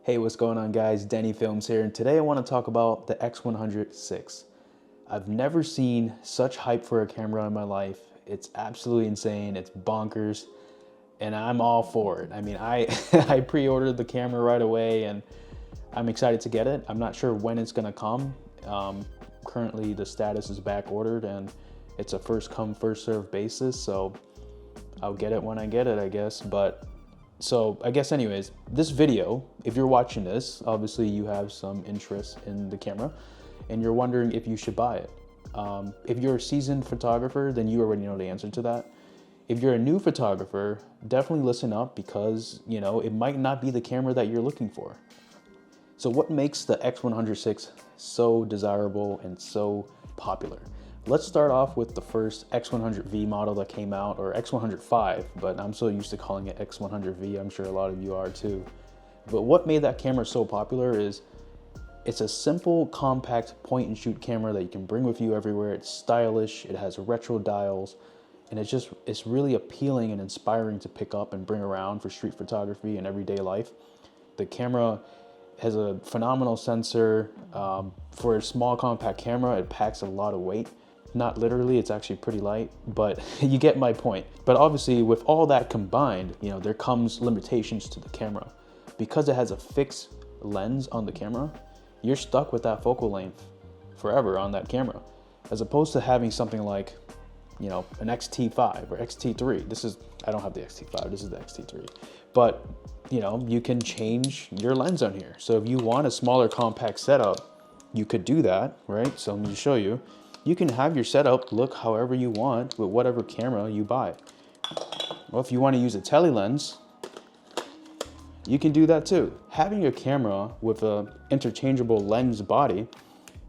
Hey, what's going on guys? Denny Films here, and today I want to talk about the X100VI. I've never seen such hype for a camera in my life. It's absolutely insane, it's bonkers, and I'm all for it. I mean, I pre-ordered the camera right away and I'm excited to get it. I'm not sure when it's gonna come. Currently the status is back ordered and it's a first come, first served basis, so I'll get it when I get it, I guess. So I guess anyways, this video, if you're watching this, obviously you have some interest in the camera and you're wondering if you should buy it. If you're a seasoned photographer, then you already know the answer to that. If you're a new photographer, definitely listen up because, you know, it might not be the camera that you're looking for. So what makes the X100VI so desirable and so popular? Let's start off with the first X100V model that came out, or X100V, but I'm so used to calling it X100V, I'm sure a lot of you are too. But what made that camera so popular is it's a simple, compact point and shoot camera that you can bring with you everywhere. It's stylish, it has retro dials, and it's really appealing and inspiring to pick up and bring around for street photography and everyday life. The camera has a phenomenal sensor. For a small compact camera, it packs a lot of weight. Not literally, it's actually pretty light, but you get my point. But obviously with all that combined, you know, there comes limitations to the camera. Because it has a fixed lens on the camera, you're stuck with that focal length forever on that camera. As opposed to having something like, you know, an X-T5 or X-T3. I don't have the X-T5, this is the X-T3. But, you know, you can change your lens on here. So if you want a smaller compact setup, you could do that, right? So let me show you. You can have your setup look however you want with whatever camera you buy. Well, if you want to use a tele lens, you can do that too. Having your camera with an interchangeable lens body,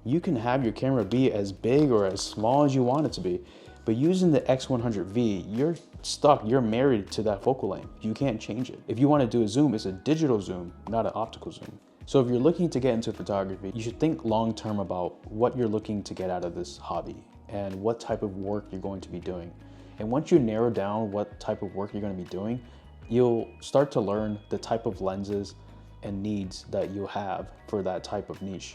you can have your camera be as big or as small as you want it to be. But using the X100V, you're stuck, you're married to that focal length. You can't change it. If you want to do a zoom, it's a digital zoom, not an optical zoom. So if you're looking to get into photography, you should think long-term about what you're looking to get out of this hobby and what type of work you're going to be doing. And once you narrow down what type of work you're going to be doing, you'll start to learn the type of lenses and needs that you have for that type of niche.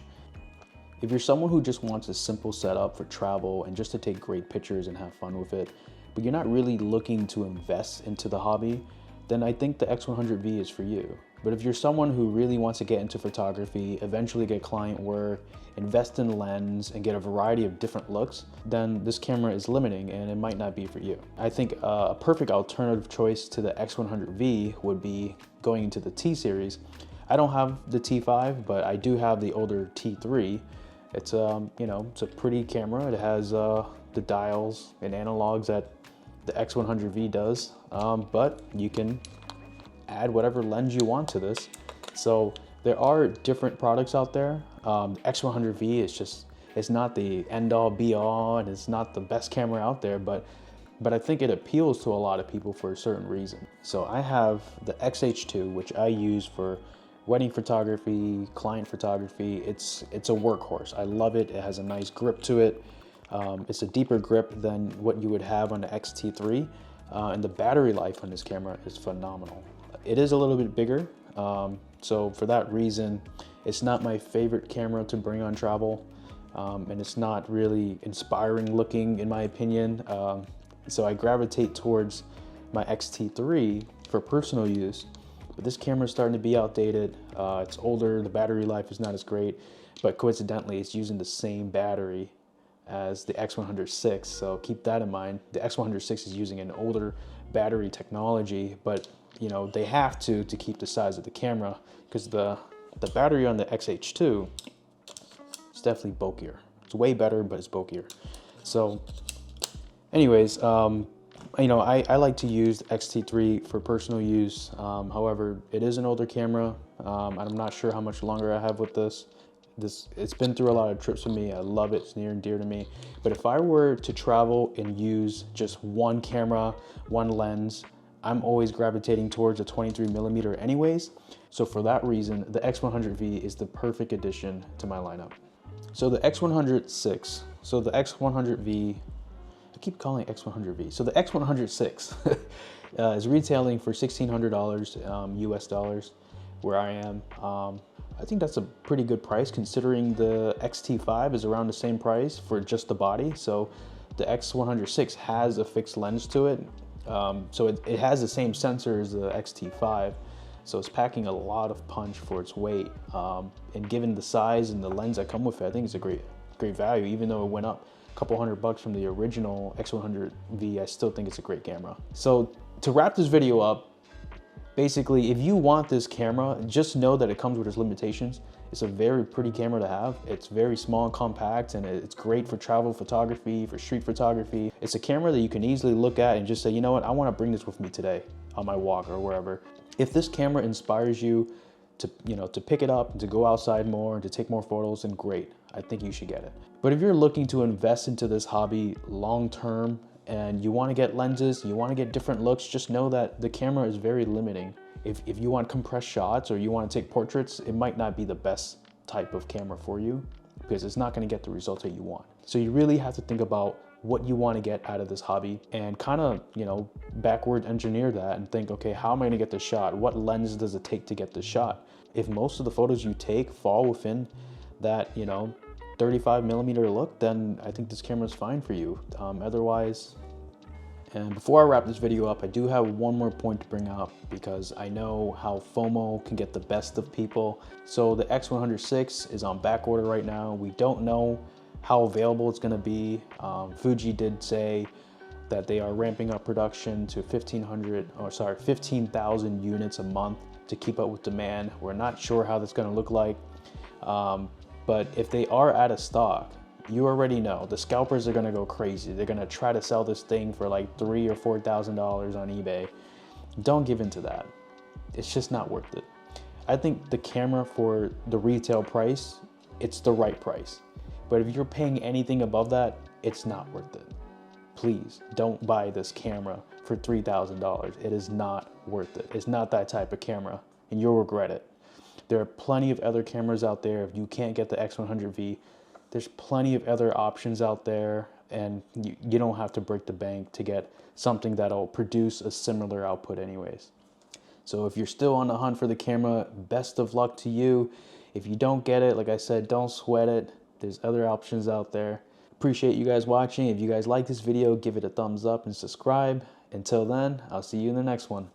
If you're someone who just wants a simple setup for travel and just to take great pictures and have fun with it, but you're not really looking to invest into the hobby, then I think the X100V is for you. But if you're someone who really wants to get into photography, eventually get client work, invest in lens, and get a variety of different looks, then this camera is limiting and it might not be for you. I think a perfect alternative choice to the X100V would be going into the T series. I don't have the T5, but I do have the older T3. It's you know, it's a pretty camera. It has the dials and analogs that the X100V does, but you can add whatever lens you want to this. So there are different products out there. X100V is just, it's not the end all be all and it's not the best camera out there, but I think it appeals to a lot of people for a certain reason. So I have the XH2, which I use for wedding photography, client photography. It's a workhorse. I love it. It has a nice grip to it. It's a deeper grip than what you would have on the X-T3, and the battery life on this camera is phenomenal. It is a little bit bigger, so for that reason, it's not my favorite camera to bring on travel, and it's not really inspiring looking in my opinion. So I gravitate towards my X-T3 for personal use, but this camera is starting to be outdated. It's older, the battery life is not as great, but coincidentally, it's using the same battery as the X100VI, so keep that in mind. The X100VI is using an older battery technology, but you know, they have to keep the size of the camera because the battery on the XH2 is definitely bulkier. It's way better, but it's bulkier. So anyways, you know, I like to use the X-T3 for personal use. However, it is an older camera. I'm not sure how much longer I have with this. It's been through a lot of trips for me. I love it, it's near and dear to me. But if I were to travel and use just one camera, one lens, I'm always gravitating towards a 23mm anyways. So for that reason, the X100V is the perfect addition to my lineup. So the X100VI, so the X100V, I keep calling it X100V. So the X100VI is retailing for $1,600 US dollars. where I am. I think that's a pretty good price considering the X-T5 is around the same price for just the body. So the X100VI has a fixed lens to it. So it has the same sensor as the X-T5. So it's packing a lot of punch for its weight. And given the size and the lens that come with it, I think it's a great value. Even though it went up a couple $100 from the original X100V, I still think it's a great camera. So to wrap this video up, basically, if you want this camera, just know that it comes with its limitations. It's a very pretty camera to have. It's very small and compact, and it's great for travel photography, for street photography. It's a camera that you can easily look at and just say, you know what, I want to bring this with me today on my walk or wherever. If this camera inspires you to, to pick it up and to go outside more and to take more photos, then great. I think you should get it. But if you're looking to invest into this hobby long term, and you want to get lenses, you want to get different looks, just know that the camera is very limiting. If you want compressed shots or you want to take portraits, it might not be the best type of camera for you because it's not going to get the results that you want. So you really have to think about what you want to get out of this hobby and kind of, backward engineer that and think, okay, how am I going to get this shot? What lens does it take to get this shot? If most of the photos you take fall within that, 35mm look, then I think this camera is fine for you. Otherwise, and before I wrap this video up, I do have one more point to bring up because I know how FOMO can get the best of people. So the X100VI is on back order right now. We don't know how available it's gonna be. Fuji did say that they are ramping up production to 15,000 units a month to keep up with demand. We're not sure how that's gonna look like. But if they are out of stock, you already know the scalpers are gonna go crazy. They're gonna try to sell this thing for like $3,000 or $4,000 on eBay. Don't give in to that. It's just not worth it. I think the camera for the retail price, it's the right price. But if you're paying anything above that, it's not worth it. Please don't buy this camera for $3,000. It is not worth it. It's not that type of camera and you'll regret it. There are plenty of other cameras out there. If you can't get the X100V, there's plenty of other options out there, and you don't have to break the bank to get something that'll produce a similar output anyways. So if you're still on the hunt for the camera, best of luck to you. If you don't get it, like I said, don't sweat it. There's other options out there. Appreciate you guys watching. If you guys like this video, give it a thumbs up and subscribe. Until then, I'll see you in the next one.